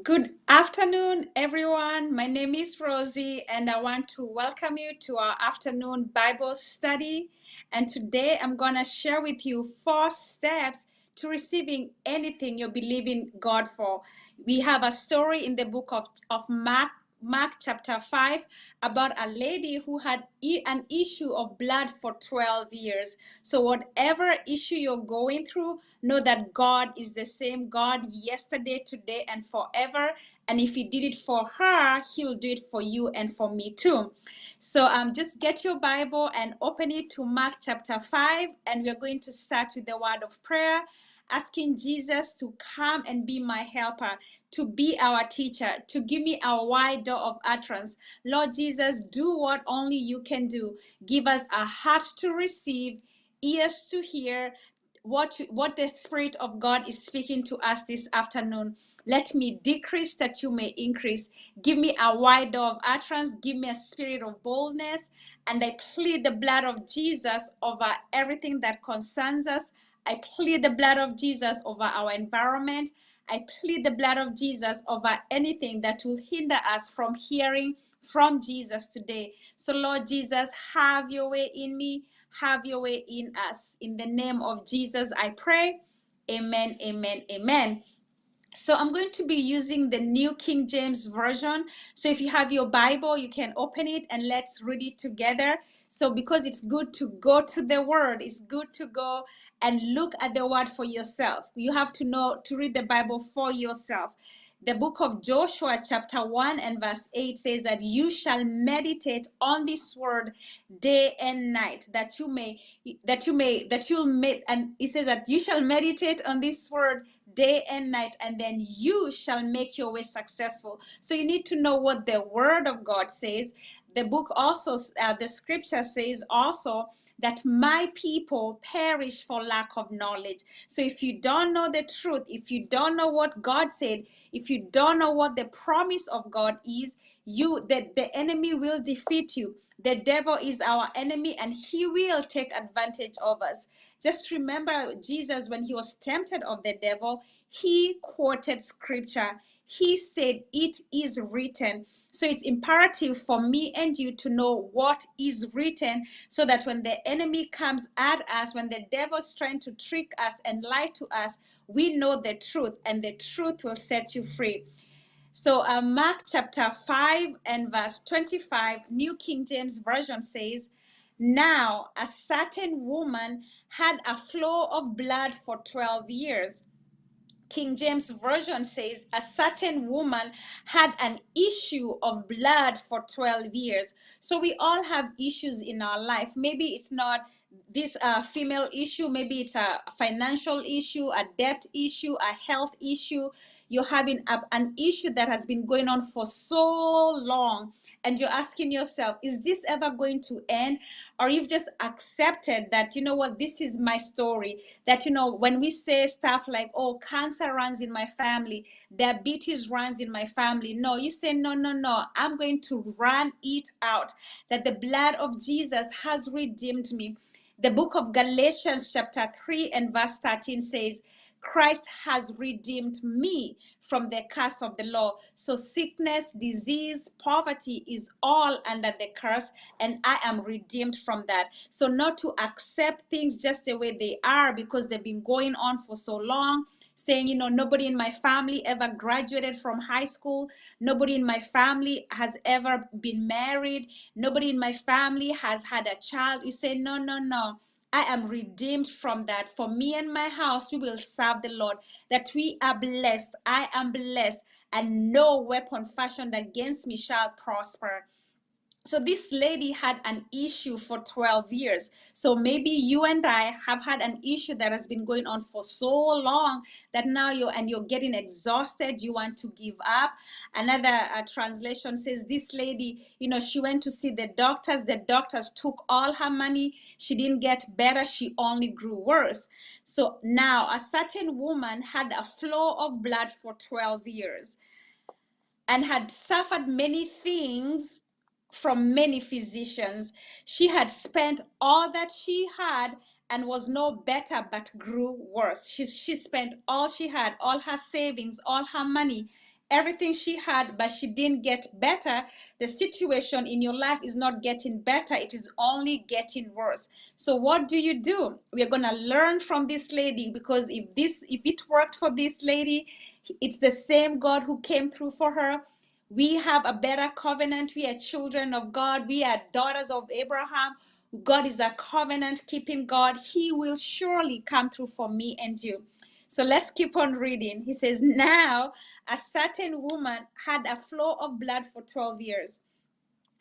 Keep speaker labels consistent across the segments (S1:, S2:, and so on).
S1: Good afternoon, everyone. My name is Rosie, and I want to welcome you to our afternoon Bible study. And today I'm going to share with you 4 steps to receiving anything you're believing God for. We have a story in the book of Mark chapter 5 about a lady who had an issue of blood for 12 years. So whatever issue you're going through, know that God is the same God yesterday, today, and forever. And if He did it for her, He'll do it for you and for me too. So just get your Bible and open it to Mark chapter 5, and we're going to start with the word of prayer, asking Jesus to come and be my helper, to be our teacher, to give me a wide door of utterance. Lord Jesus, do what only you can do. Give us a heart to receive, ears to hear what the Spirit of God is speaking to us this afternoon. Let me decrease that you may increase. Give me a wide door of utterance. Give me a spirit of boldness. And I plead the blood of Jesus over everything that concerns us. I plead the blood of Jesus over our environment. I plead the blood of Jesus over anything that will hinder us from hearing from Jesus today. So, Lord Jesus, have your way in me, have your way in us. In the name of Jesus, I pray. Amen, amen, amen. So I'm going to be using the New King James Version. So if you have your Bible, you can open it and let's read it together. So because it's good to go to the Word, it's good to go and look at the Word for yourself. You have to know to read the Bible for yourself. The book of Joshua chapter 1 and verse 8 says that you shall meditate on this word day and night, that you'll make, and it says that you shall meditate on this word day and night, and then you shall make your way successful. So you need to know what the word of God says. The book also, the scripture says also that my people perish for lack of knowledge. So if you don't know the truth, if you don't know what God said, if you don't know what the promise of God is, the enemy will defeat you. The devil is our enemy, and he will take advantage of us. Just remember Jesus, when he was tempted of the devil, he quoted scripture. He said, "It is written." So it's imperative for me and you to know what is written, so that when the enemy comes at us, when the devil's trying to trick us and lie to us, we know the truth, and the truth will set you free. So Mark chapter 5 and verse 25, New King James Version says, "Now a certain woman had a flow of blood for 12 years." King James Version says, "A certain woman had an issue of blood for 12 years." So we all have issues in our life. Maybe it's not this female issue, maybe it's a financial issue, a debt issue, a health issue. You're having an issue that has been going on for so long, and you're asking yourself, is this ever going to end? Or you've just accepted that, you know what, this is my story. That, you know, when we say stuff like, oh, cancer runs in my family, diabetes runs in my family, no, you say, no, no, no, I'm going to run it out, that the blood of Jesus has redeemed me. The book of Galatians chapter 3 and verse 13 says, "Christ has redeemed me from the curse of the law." So sickness, disease, poverty is all under the curse, and I am redeemed from that. So not to accept things just the way they are because they've been going on for so long, saying, you know, nobody in my family ever graduated from high school, nobody in my family has ever been married, nobody in my family has had a child. You say, no, no, no, I am redeemed from that. For me and my house, we will serve the Lord. That we are blessed. I am blessed, and no weapon fashioned against me shall prosper. So this lady had an issue for 12 years. So maybe you and I have had an issue that has been going on for so long that now you're getting exhausted, you want to give up. Another translation says this lady, you know, she went to see the doctors took all her money, she didn't get better, she only grew worse. So now a certain woman had a flow of blood for 12 years and had suffered many things from many physicians. She had spent all that she had and was no better, but grew worse. She spent all she had, all her savings, all her money, everything she had, but she didn't get better. The situation in your life is not getting better, it is only getting worse. So what do? We're going to learn from this lady, because if it worked for this lady, it's the same God who came through for her. We have a better covenant. We are children of God. We are daughters of Abraham. God is a covenant keeping God. He will surely come through for me and you. So let's keep on reading. He says, now a certain woman had a flow of blood for 12 years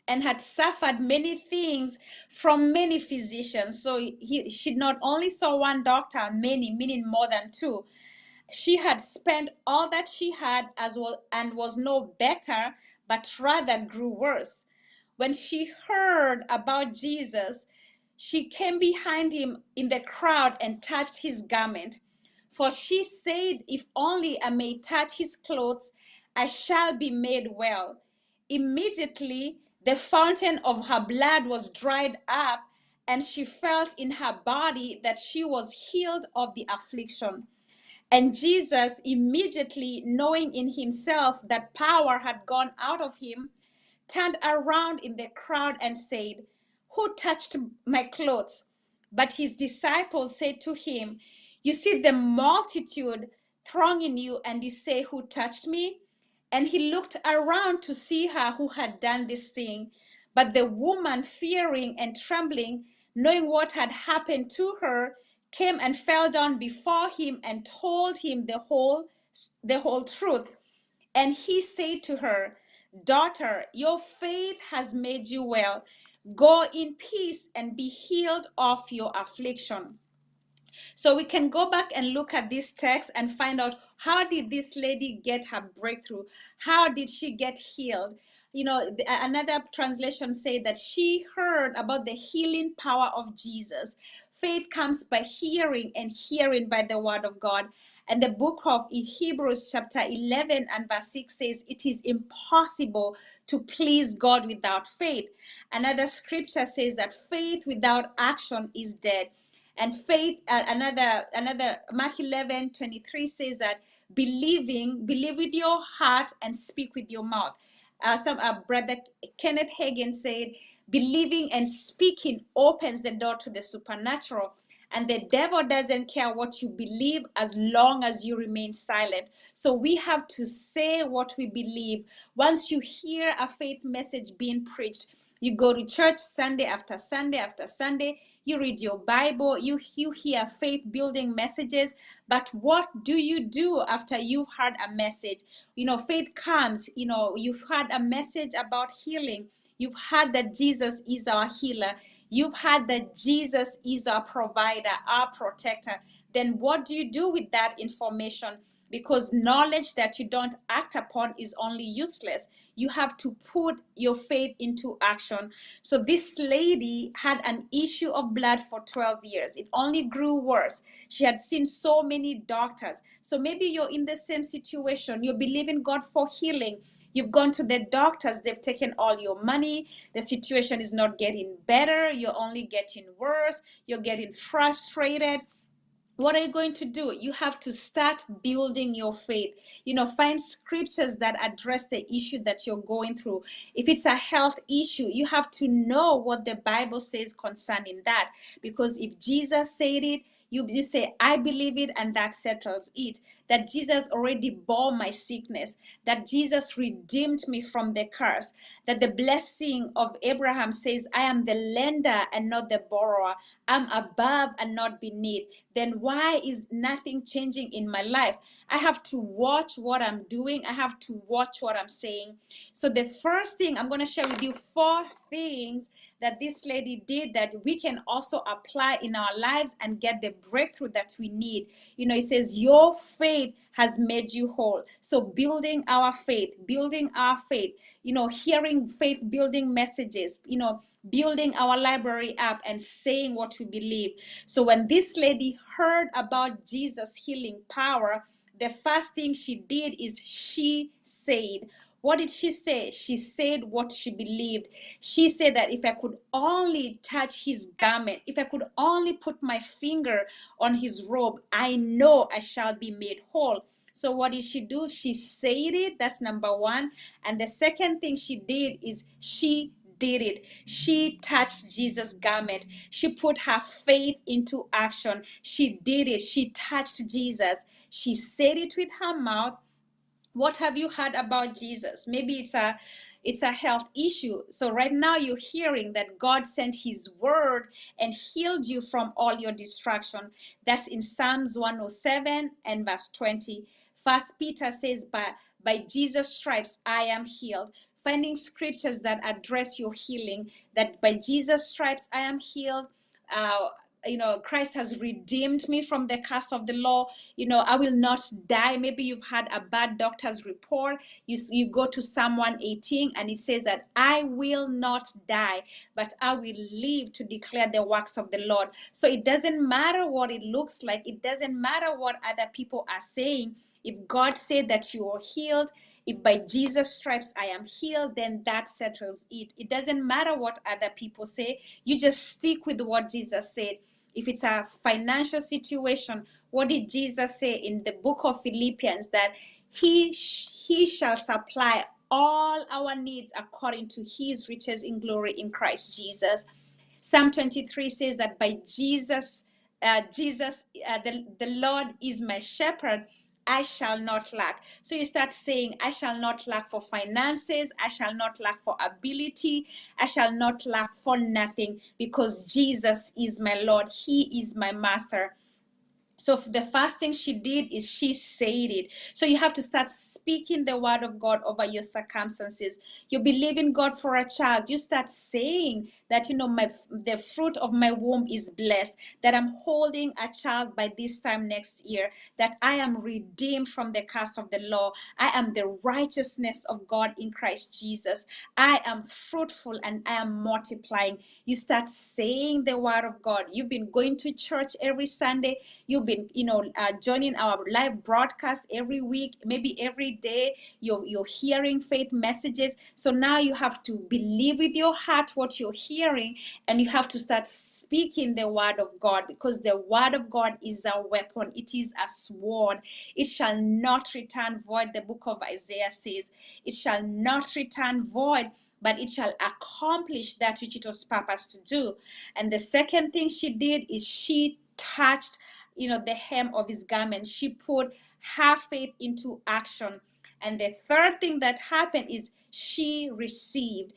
S1: and had suffered many things from many physicians. So she not only saw one doctor, many, meaning more than two. She had spent all that she had as well and was no better, but rather grew worse. When she heard about Jesus, she came behind him in the crowd and touched his garment. For she said, if only I may touch his clothes, I shall be made well. Immediately, the fountain of her blood was dried up, and she felt in her body that she was healed of the affliction. And Jesus, immediately knowing in himself that power had gone out of him, turned around in the crowd and said, who touched my clothes? But his disciples said to him, you see the multitude thronging you, and you say, who touched me? And he looked around to see her who had done this thing. But the woman, fearing and trembling, knowing what had happened to her, came and fell down before him and told him the whole truth. And he said to her, daughter, your faith has made you well. Go in peace and be healed of your affliction. So we can go back and look at this text and find out, how did this lady get her breakthrough? How did she get healed? You know, another translation say that she heard about the healing power of Jesus. Faith comes by hearing, and hearing by the word of God. And the book of Hebrews chapter 11 and verse 6 says, it is impossible to please God without faith. Another scripture says that faith without action is dead. And faith, another Mark 11:23 says that believe with your heart and speak with your mouth. Some brother Kenneth Hagin said, believing and speaking opens the door to the supernatural. And the devil doesn't care what you believe as long as you remain silent. So we have to say what we believe. Once you hear a faith message being preached, you go to church Sunday after Sunday after Sunday, you read your Bible, you hear faith building messages, but what do you do after you've heard a message? You know, faith comes, you know, you've heard a message about healing. You've heard that Jesus is our healer. You've heard that Jesus is our provider, our protector. Then what do you do with that information? Because knowledge that you don't act upon is only useless. You have to put your faith into action. So this lady had an issue of blood for 12 years. It only grew worse. She had seen so many doctors. So maybe you're in the same situation. You're believing God for healing. You've gone to the doctors, they've taken all your money, the situation is not getting better, you're only getting worse, you're getting frustrated. What are you going to do? You have to start building your faith. You know, find scriptures that address the issue that you're going through. If it's a health issue, you have to know what the Bible says concerning that. Because if Jesus said it, you say, I believe it, and that settles it. That Jesus already bore my sickness, that Jesus redeemed me from the curse, that the blessing of Abraham says, I am the lender and not the borrower. I'm above and not beneath. Then why is nothing changing in my life? I have to watch what I'm doing. I have to watch what I'm saying. So the first thing, I'm going to share with you 4 things that this lady did that we can also apply in our lives and get the breakthrough that we need. You know, it says your faith has made you whole. So building our faith, you know, hearing faith building messages, you know, building our library up and saying what we believe. So when this lady heard about Jesus' healing power, the first thing she did is she said, What did she say? She said what she believed. She said that if I could only touch his garment, if I could only put my finger on his robe, I know I shall be made whole. So what did she do? She said it. That's number one. And the second thing she did is she did it. She touched Jesus' garment. She put her faith into action. She did it. She touched Jesus. She said it with her mouth. What have you heard about Jesus? Maybe it's a health issue. So right now you're hearing that God sent his word and healed you from all your distraction. That's in Psalms 107 and verse 20. First Peter says, by Jesus' stripes I am healed. Finding scriptures that address your healing, that by Jesus' stripes I am healed. Christ has redeemed me from the curse of the law. I will not die. Maybe you've had a bad doctor's report. You go to Psalm 118 and it says that I will not die, but I will live to declare the works of the Lord. So it doesn't matter what it looks like. It doesn't matter what other people are saying. If God said that you are healed, if by Jesus' stripes I am healed, then that settles it. It doesn't matter what other people say. You just stick with what Jesus said. If it's a financial situation, what did Jesus say in the book of Philippians? That he shall supply all our needs according to his riches in glory in Christ Jesus. Psalm 23 says that by Jesus, the Lord is my shepherd, I shall not lack. So you start saying, I shall not lack for finances. I shall not lack for ability. I shall not lack for nothing, because Jesus is my Lord. He is my master. So the first thing she did is she said it. So you have to start speaking the word of God over your circumstances. You believe in God for a child. You start saying that, the fruit of my womb is blessed, that I'm holding a child by this time next year, that I am redeemed from the curse of the law. I am the righteousness of God in Christ Jesus. I am fruitful and I am multiplying. You start saying the word of God. You've been going to church every Sunday. You've been joining our live broadcast every week, maybe every day. You're hearing faith messages. So now you have to believe with your heart what you're hearing, and you have to start speaking the word of God, because the word of God is a weapon. It is a sword. It shall not return void. The book of Isaiah says it shall not return void, but it shall accomplish that which it was purposed to do. And the second thing she did is she touched the hem of his garment. She put her faith into action. And the third thing that happened is she received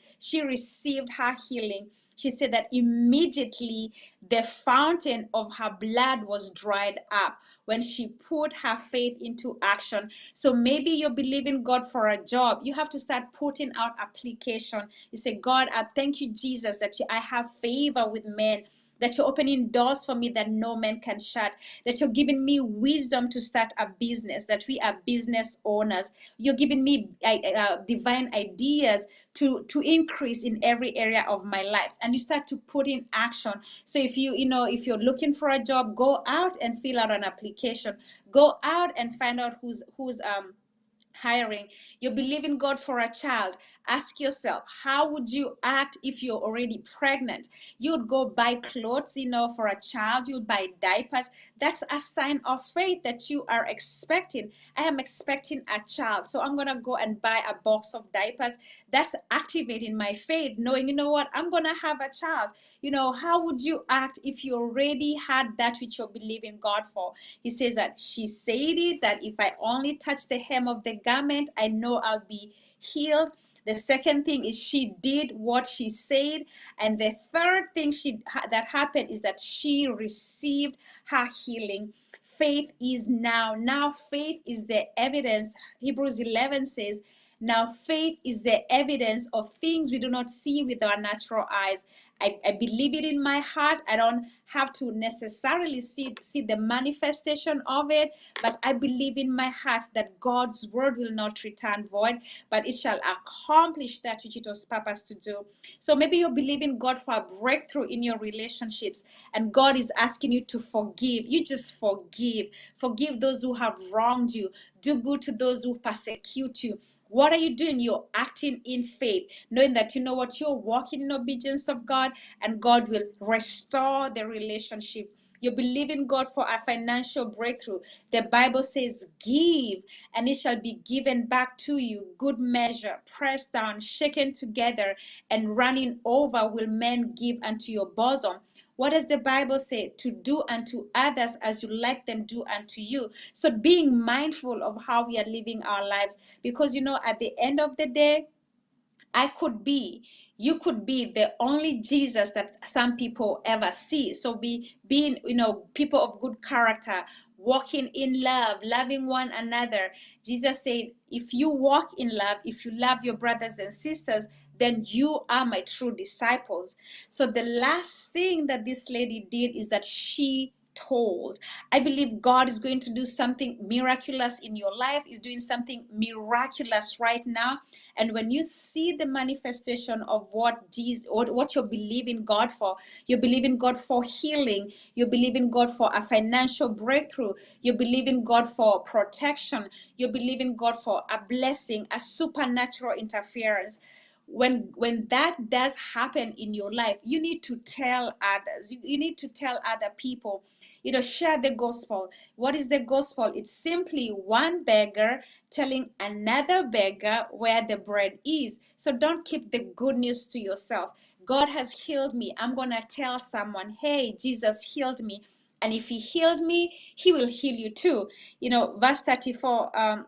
S1: her healing. She said that immediately the fountain of her blood was dried up when she put her faith into action. So maybe you're believing God for a job. You have to start putting out application. You say, God, I thank you, Jesus, that I have favor with men, that you're opening doors for me that no man can shut, that you're giving me wisdom to start a business, that we are business owners. You're giving me divine ideas to increase in every area of my life. And you start to put in action. So if if you're looking for a job, go out and fill out an application. Go out and find out who's hiring. You believe in God for a child. Ask yourself, how would you act if you're already pregnant? You'd go buy clothes, for a child. You'll buy diapers. That's a sign of faith that you are expecting. I am expecting a child, so I'm going to go and buy a box of diapers. That's activating my faith, knowing, what, I'm going to have a child. How would you act if you already had that which you're believing God for? He says that she said it, that if I only touch the hem of the garment, I know I'll be healed. The second thing is she did what she said. And the third thing that happened is that she received her healing. Faith is now faith is the evidence. Hebrews 11 says, now faith is the evidence of things we do not see with our natural eyes. I believe it in my heart. I don't have to necessarily see the manifestation of it, but I believe in my heart that God's word will not return void, but it shall accomplish that which it was purposed to do. So maybe you're believing God for a breakthrough in your relationships, and God is asking you to forgive. You just forgive. Forgive those who have wronged you. Do good to those who persecute you. What are you doing? You're acting in faith, knowing that you know what, you're walking in obedience of God, and God will restore the relationship. You believe in God for a financial breakthrough. The Bible says, give, and it shall be given back to you. Good measure, pressed down, shaken together, and running over will men give unto your bosom. What does the Bible say? To do unto others as you like them do unto you. So being mindful of how we are living our lives, because you know, at the end of the day, you could be the only Jesus that some people ever see. So being, you know, people of good character, walking in love, loving one another. Jesus said, if you walk in love, if you love your brothers and sisters, then you are my true disciples. So the last thing that this lady did is that she told. I believe God is going to do something miraculous in your life, is doing something miraculous right now. And when you see the manifestation of what Jesus, or what you're believing God for, you believe in God for healing, you believe in God for a financial breakthrough, you believe in God for protection, you believe in God for a blessing, a supernatural interference. When that does happen in your life, you need to tell others. You need to tell other people, you know, share the gospel. What is the gospel? It's simply one beggar telling another beggar where the bread is. So don't keep the good news to yourself. God has healed me. I'm going to tell someone, hey, Jesus healed me. And if he healed me, he will heal you too. You know, verse 34,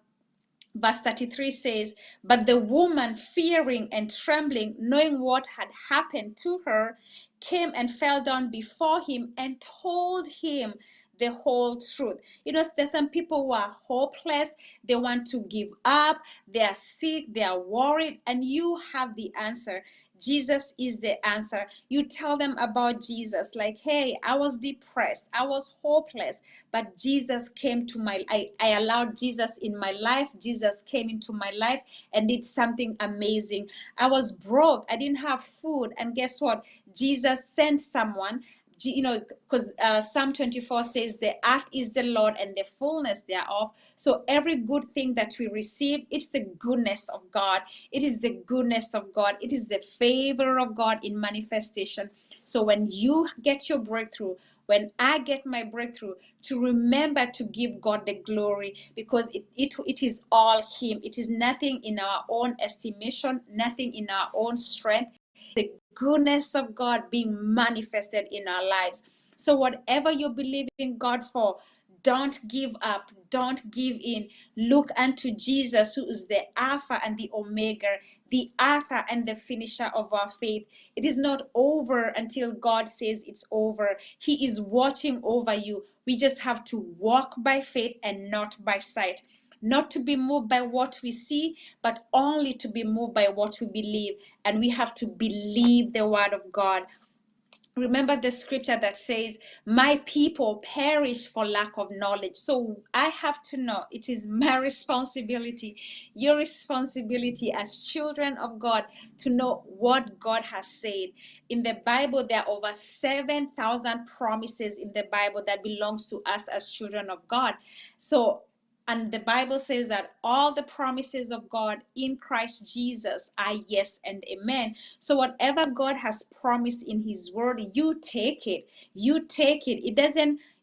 S1: verse 33 says, but the woman, fearing and trembling, knowing what had happened to her, came and fell down before him and told him the whole truth. You know, there's some people who are hopeless. They want to give up. They are sick. They are worried. And you have the answer. Jesus is the answer. You tell them about Jesus, like, hey, I was depressed, I was hopeless, but Jesus came to I allowed Jesus in my life. Jesus came into my life and did something amazing. I was broke, I didn't have food, and guess what? Jesus sent someone. You know, because Psalm 24 says the earth is the Lord and the fullness thereof. So every good thing that we receive, it's the goodness of God. It is the goodness of God. It is the favor of God in manifestation. So when you get your breakthrough, when I get my breakthrough, to remember to give God the glory, because it is all him. It is nothing in our own estimation, nothing in our own strength. The goodness of God being manifested in our lives. So whatever you believe in God for, don't give up, don't give in. Look unto Jesus, who is the Alpha and the Omega, the author and the finisher of our faith. It is not over until God says it's over. He is watching over you. We just have to walk by faith and not by sight. Not to be moved by what we see, but only to be moved by what we believe. And we have to believe the word of God. Remember the scripture that says, my people perish for lack of knowledge. So I have to know, it is my responsibility, your responsibility as children of God, to know what God has said. In the Bible, there are over 7,000 promises in the Bible that belongs to us as children of God. So, and the Bible says that all the promises of God in Christ Jesus are yes and amen. So whatever God has promised in his word, you take it. You take it.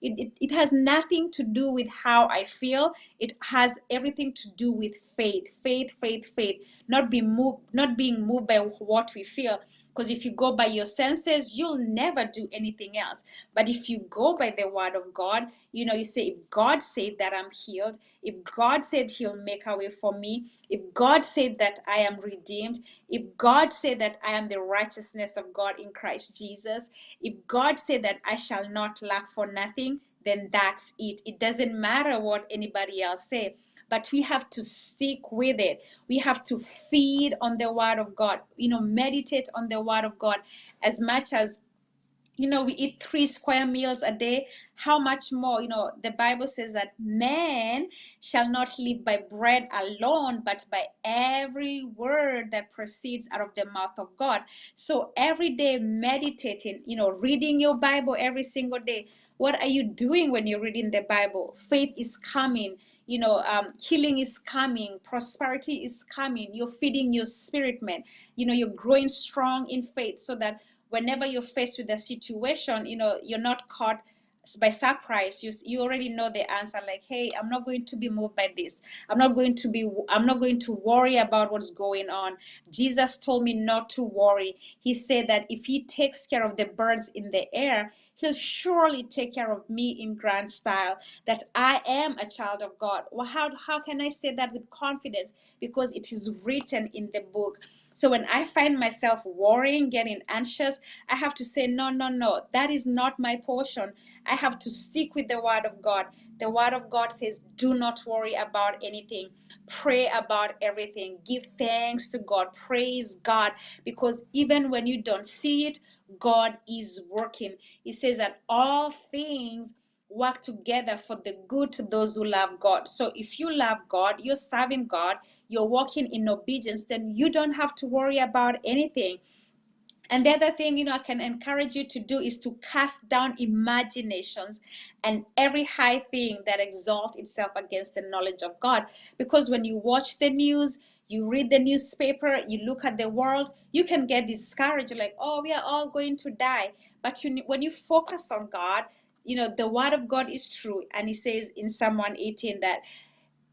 S1: It has nothing to do with how I feel. It has everything to do with faith. Faith, faith, faith. Not being moved by what we feel. Because if you go by your senses, you'll never do anything else. But if you go by the word of God, you know, you say, if God said that I'm healed, if God said he'll make a way for me, if God said that I am redeemed, if God said that I am the righteousness of God in Christ Jesus, if God said that I shall not lack for nothing, then that's it. It doesn't matter what anybody else say. But we have to stick with it. We have to feed on the word of God, you know, meditate on the word of God as much as we eat 3 square meals a day. How much more, the Bible says that man shall not live by bread alone, but by every word that proceeds out of the mouth of God. So every day meditating, reading your Bible every single day. What are you doing when you're reading the Bible? Faith is coming. Healing is coming, prosperity is coming. You're feeding your spirit, man. You're growing strong in faith, so that whenever you're faced with a situation, you're not caught by surprise. You already know the answer, like, hey, I'm not going to be moved by this. I'm not going to worry about what's going on. Jesus told me not to worry. He said that if he takes care of the birds in the air, he'll surely take care of me in grand style. That I am a child of God. Well, how can I say that with confidence? Because it is written in the book. So when I find myself worrying, getting anxious, I have to say, no, no, no, that is not my portion. I have to stick with the word of God. The word of God says, do not worry about anything. Pray about everything. Give thanks to God. Praise God. Because even when you don't see it, God is working. It says that all things work together for the good to those who love God. So if you love God, you're serving God, you're walking in obedience, then you don't have to worry about anything. And the other thing, I can encourage you to do is to cast down imaginations and every high thing that exalts itself against the knowledge of God. Because when you watch the news, you read the newspaper, you look at the world, you can get discouraged, like, oh, we are all going to die. But when you focus on God, the word of God is true. And he says in Psalm 118 that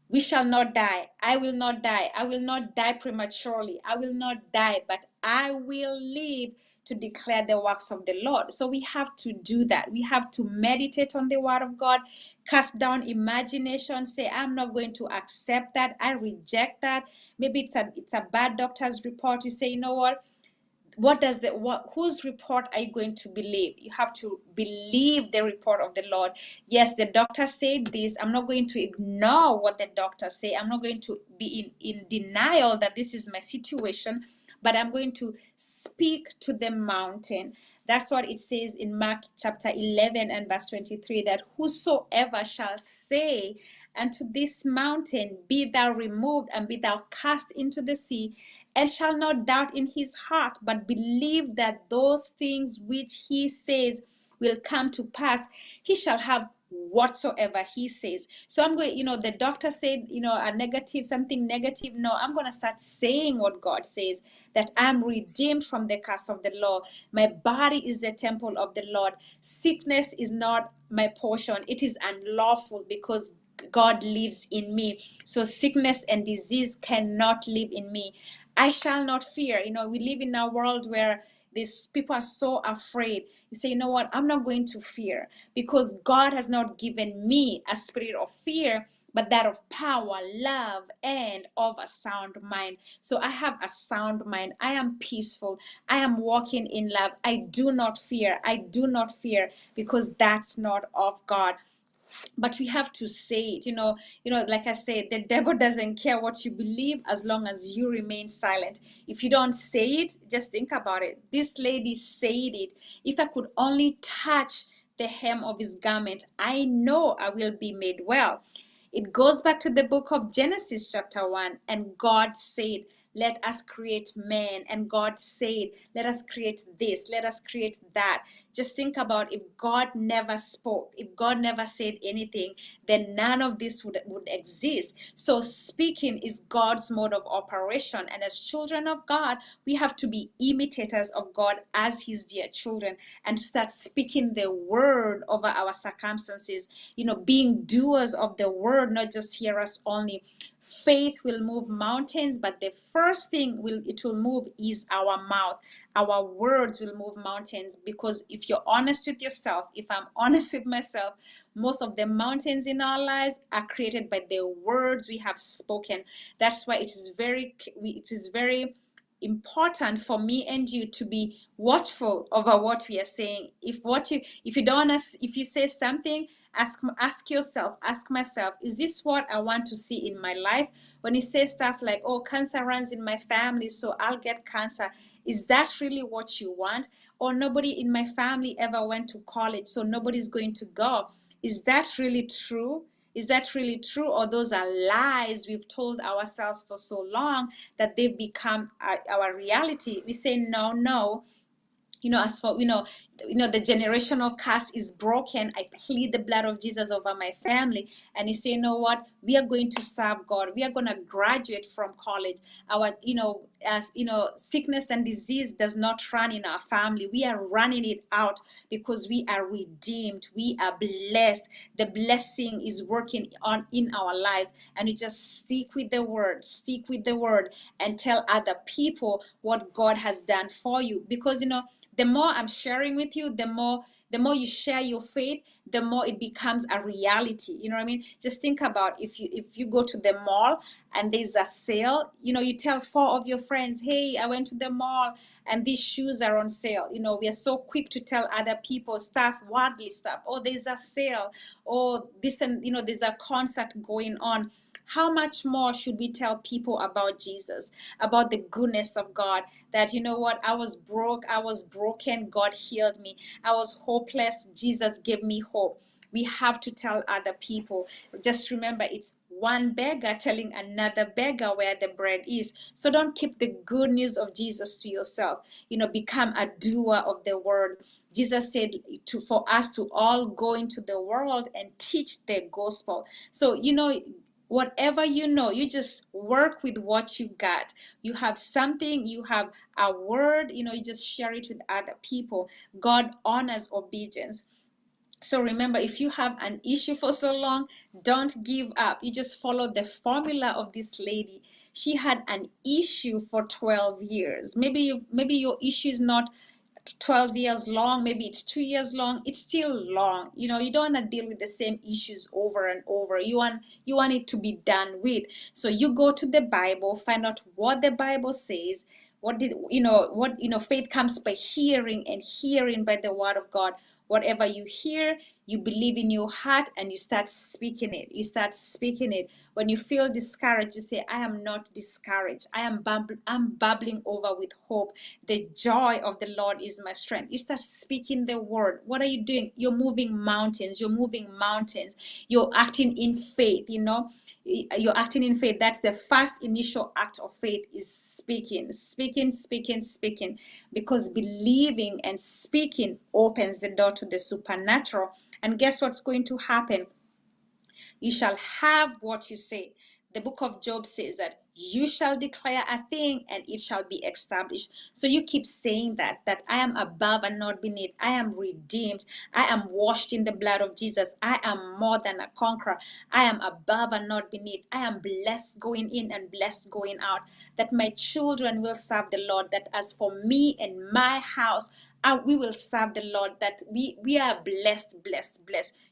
S1: we shall not die. I will not die. I will not die prematurely. I will not die, but I will live to declare the works of the Lord. So we have to do that. We have to meditate on the word of God, cast down imagination, say, I'm not going to accept that. I reject that. Maybe it's a bad doctor's report. You say, you know what, whose report are you going to believe? You have to believe the report of the Lord. Yes, the doctor said this. I'm not going to ignore what the doctor say. I'm not going to be in denial that this is my situation, but I'm going to speak to the mountain. That's what it says in Mark chapter 11 and verse 23, that whosoever shall say unto this mountain, be thou removed and be thou cast into the sea, and shall not doubt in his heart, but believe that those things which he says will come to pass, he shall have whatsoever he says. So I'm going, the doctor said, a negative, something negative. No, I'm going to start saying what God says, that I'm redeemed from the curse of the law. My body is the temple of the Lord. Sickness is not my portion. It is unlawful because God lives in me. So sickness and disease cannot live in me. I shall not fear. We live in a world where these people are so afraid. You say, you know what? I'm not going to fear, because God has not given me a spirit of fear, but that of power, love, and of a sound mind. So I have a sound mind. I am peaceful. I am walking in love. I do not fear. I do not fear, because that's not of God. But we have to say it. Like I said, the devil doesn't care what you believe as long as you remain silent. If you don't say it, just think about it. This lady said it. If I could only touch the hem of his garment, I know I will be made well. It goes back to the book of Genesis chapter 1, and God said, let us create man. And God said, let us create this, let us create that. Just think about, if God never spoke, if God never said anything, then none of this would exist. So speaking is God's mode of operation. And as children of God, we have to be imitators of God as his dear children, and start speaking the word over our circumstances, being doers of the word, not just hearers only. Faith will move mountains, but the first thing it will move is our mouth. Our words will move mountains, because if you're honest with yourself, if I'm honest with myself, most of the mountains in our lives are created by the words we have spoken. That's why it is very important for me and you to be watchful over what we are saying. If you say something, ask yourself, ask myself, is this what I want to see in my life? When you say stuff like, oh, cancer runs in my family, so I'll get cancer, is that really what you want? or nobody in my family ever went to college, so nobody's going to go. Is that really true? Is that really true? Or those are lies we've told ourselves for so long that they've become our reality? We say, no, no. As for the generational curse is broken. I plead the blood of Jesus over my family. And you say, you know what, we are going to serve God. We are going to graduate from college. Our as sickness and disease does not run in our family. We are running it out because we are redeemed. We are blessed. The blessing is working on in our lives. And you just stick with the word, and tell other people what God has done for you. Because the more I'm sharing with you, the more you share your faith, the more it becomes a reality. You know what I mean? Just think about if you go to the mall and there's a sale, you tell 4 of your friends, hey, I went to the mall and these shoes are on sale. We are so quick to tell other people stuff, worldly stuff. Oh, there's a sale. Oh, this, and there's a concert going on. How much more should we tell people about Jesus, about the goodness of God? That, you know what, I was broke, I was broken, God healed me. I was hopeless, Jesus gave me hope. We have to tell other people. Just remember, it's one beggar telling another beggar where the bread is. So don't keep the good news of Jesus to yourself. Become a doer of the word. Jesus said for us to all go into the world and teach the gospel. So, whatever you just work with what you got. You have something, you have a word, you just share it with other people. God honors obedience. So remember, if you have an issue for so long, don't give up. You just follow the formula of this lady. She had an issue for 12 years. Maybe your issue is not 12 years long, maybe it's 2 years long. It's still long. You don't want to deal with the same issues over and over. You want it to be done with. So you go to the Bible, find out what the Bible says. Faith comes by hearing, and hearing by the word of God. Whatever you hear, you believe in your heart, and you start speaking it. When you feel discouraged, you say, I am not discouraged. I'm bubbling over with hope. The joy of the Lord is my strength. You start speaking the word. What are you doing? You're moving mountains. You're acting in faith. You're acting in faith. That's the first initial act of faith, is speaking. Because believing and speaking opens the door to the supernatural. And guess what's going to happen? You shall have what you say. The book of Job says that you shall declare a thing and it shall be established. So you keep saying that I am above and not beneath. I am redeemed. I am washed in the blood of Jesus. I am more than a conqueror. I am above and not beneath. I am blessed going in and blessed going out. That my children will serve the Lord. That as for me and my house, we will serve the Lord. That we are blessed.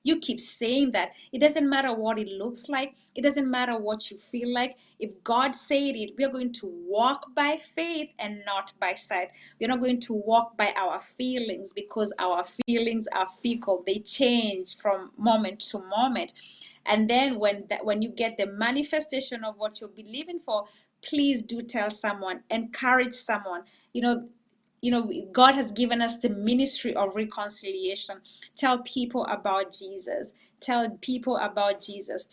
S1: You keep saying that. It doesn't matter what it looks like. It doesn't matter what you feel like. If God said it, we are going to walk by faith and not by sight. We're not going to walk by our feelings, because our feelings are fickle. They change from moment to moment. And then when you get the manifestation of what you're believing for, please do tell someone, encourage someone. God has given us the ministry of reconciliation. Tell people about Jesus. Tell people about Jesus.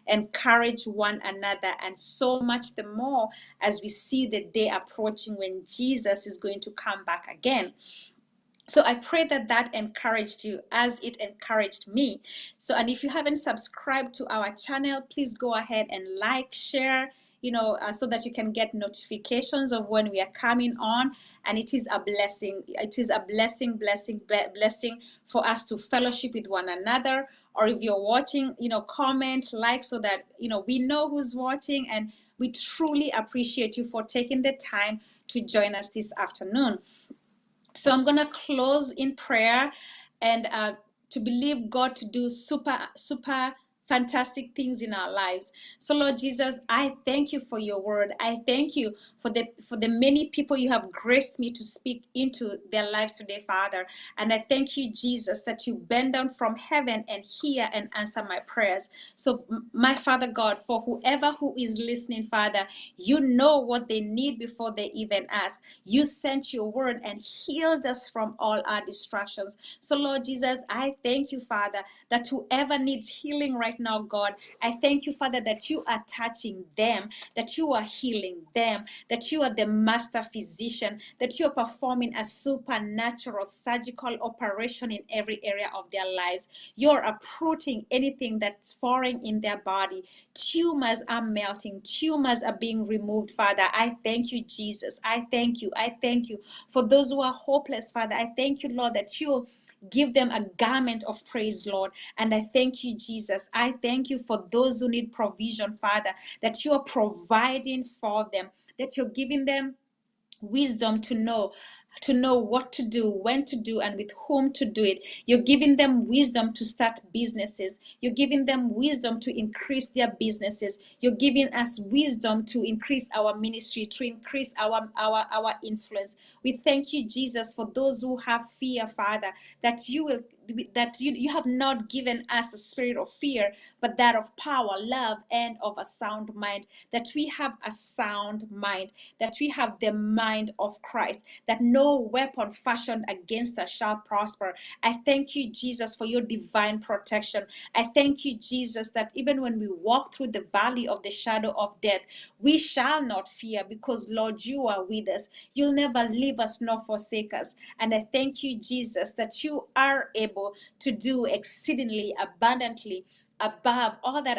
S1: Encourage one another, and so much the more as we see the day approaching when Jesus is going to come back again. So I pray that encouraged you as it encouraged me. So, and if you haven't subscribed to our channel, please go ahead and like, share, so that you can get notifications of when we are coming on. And it is a blessing. It is a blessing for us to fellowship with one another. Or if you're watching, comment, like, so that, we know who's watching. And we truly appreciate you for taking the time to join us this afternoon. So I'm going to close in prayer and to believe God to do super fantastic things in our lives. So Lord Jesus, I thank you for your word. I thank you for the many people you have graced me to speak into their lives today, Father. And I thank you, Jesus, that you bend down from heaven and hear and answer my prayers. So my Father God, for whoever who is listening, Father, you know what they need before they even ask. You sent your word and healed us from all our distractions. So Lord Jesus, I thank you, Father, that whoever needs healing right now, God, I thank you, Father, that you are touching them, that you are healing them, that you are the master physician, that you are performing a supernatural surgical operation in every area of their lives. You're uprooting anything that's foreign in their body. Tumors are melting, tumors are being removed, Father. I thank you, Jesus. I thank you. I thank you for those who are hopeless, Father. I thank you, Lord, that you give them a garment of praise, Lord. And I thank you, Jesus. I thank you for those who need provision, Father, that you are providing for them, that you're giving them wisdom to know what to do, when to do, and with whom to do it. You're giving them wisdom to start businesses. You're giving them wisdom to increase their businesses. You're giving us wisdom to increase our ministry, to increase our influence. We thank you, Jesus, for those who have fear, Father, that you have not given us a spirit of fear, but that of power, love, and of a sound mind. That we have a sound mind, that we have the mind of Christ, that no weapon fashioned against us shall prosper. I thank you, Jesus, for your divine protection. I thank you, Jesus, that even when we walk through the valley of the shadow of death, we shall not fear, because Lord, you are with us. You'll never leave us nor forsake us. And I thank you, Jesus, that you are able to do exceedingly abundantly above all that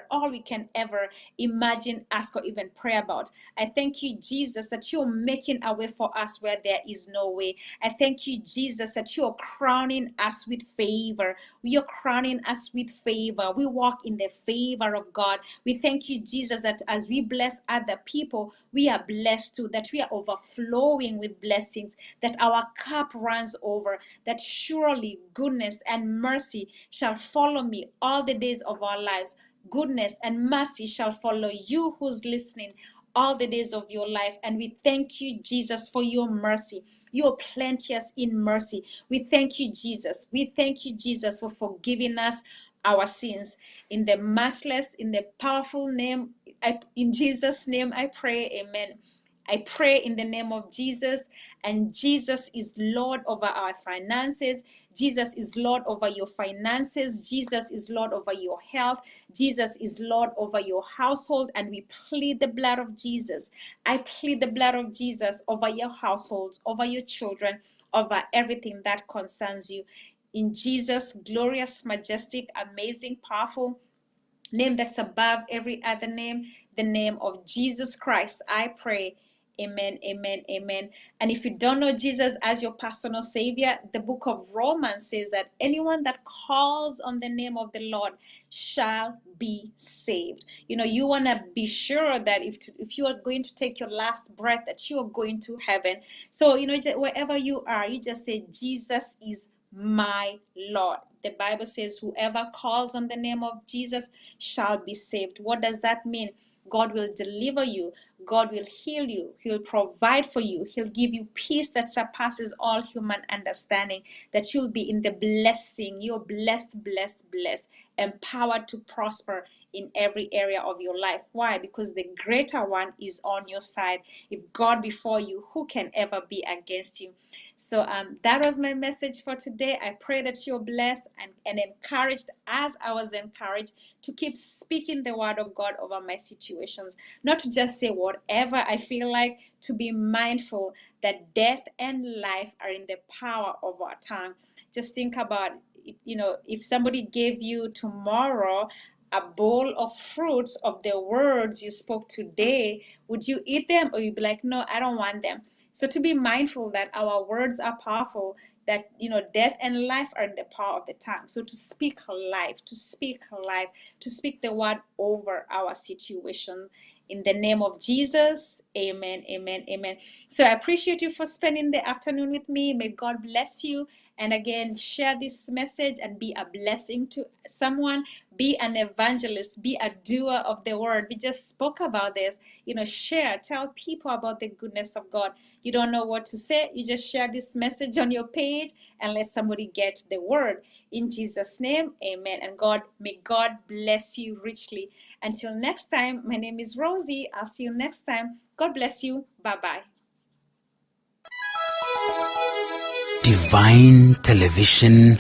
S1: all we can ever imagine, ask, or even pray about. I thank you, Jesus, that you're making a way for us where there is no way. I thank you, Jesus, that you're crowning us with favor. You're crowning us with favor. We walk in the favor of God. We thank you, Jesus, that as we bless other people, we are blessed too, that we are overflowing with blessings, that our cup runs over, that surely goodness and mercy shall follow me all the days of our lives. Goodness and mercy shall follow you who's listening all the days of your life. And we thank you, Jesus, for your mercy. You are plenteous in mercy. We thank you, Jesus. We thank you, Jesus, for forgiving us our sins. In the matchless, in the powerful name, in Jesus' name I pray, amen. I pray in the name of Jesus, and Jesus is Lord over our finances. Jesus is Lord over your finances. Jesus is Lord over your health. Jesus is Lord over your household, and we plead the blood of Jesus. I plead the blood of Jesus over your households, over your children, over everything that concerns you. In Jesus' glorious, majestic, amazing, powerful name that's above every other name, the name of Jesus Christ, I pray. Amen, amen, amen. And if you don't know Jesus as your personal Savior, the book of Romans says that anyone that calls on the name of the Lord shall be saved. You want to be sure that if you are going to take your last breath, that you are going to heaven. So, wherever you are, you just say, Jesus is my Lord. The Bible says whoever calls on the name of Jesus shall be saved. What does that mean? God will deliver you. God will heal you. He'll provide for you. He'll give you peace that surpasses all human understanding. That you'll be in the blessing. You're blessed, blessed, blessed, empowered to prosper in every area of your life. Why? Because the greater one is on your side. If God before you, who can ever be against you? So that was my message for today. I pray that you're blessed and encouraged, as I was encouraged, to keep speaking the word of God over my situations. Not to just say whatever I feel like, to be mindful that death and life are in the power of our tongue. Just think about, if somebody gave you tomorrow a bowl of fruits of the words you spoke today, would you eat them, or you'd be like, no, I don't want them? So to be mindful that our words are powerful, that death and life are in the power of the tongue. So to speak life, to speak the word over our situation. In the name of Jesus, amen, amen, amen. So I appreciate you for spending the afternoon with me. May God bless you And again, share this message and be a blessing to someone. Be an evangelist, be a doer of the word. We just spoke about this. Share, tell people about the goodness of God. You don't know what to say, you just share this message on your page and let somebody get the word. In Jesus' name, amen. And may God bless you richly. Until next time, my name is Rosie. I'll see you next time. God bless you. Bye-bye.
S2: Divine Television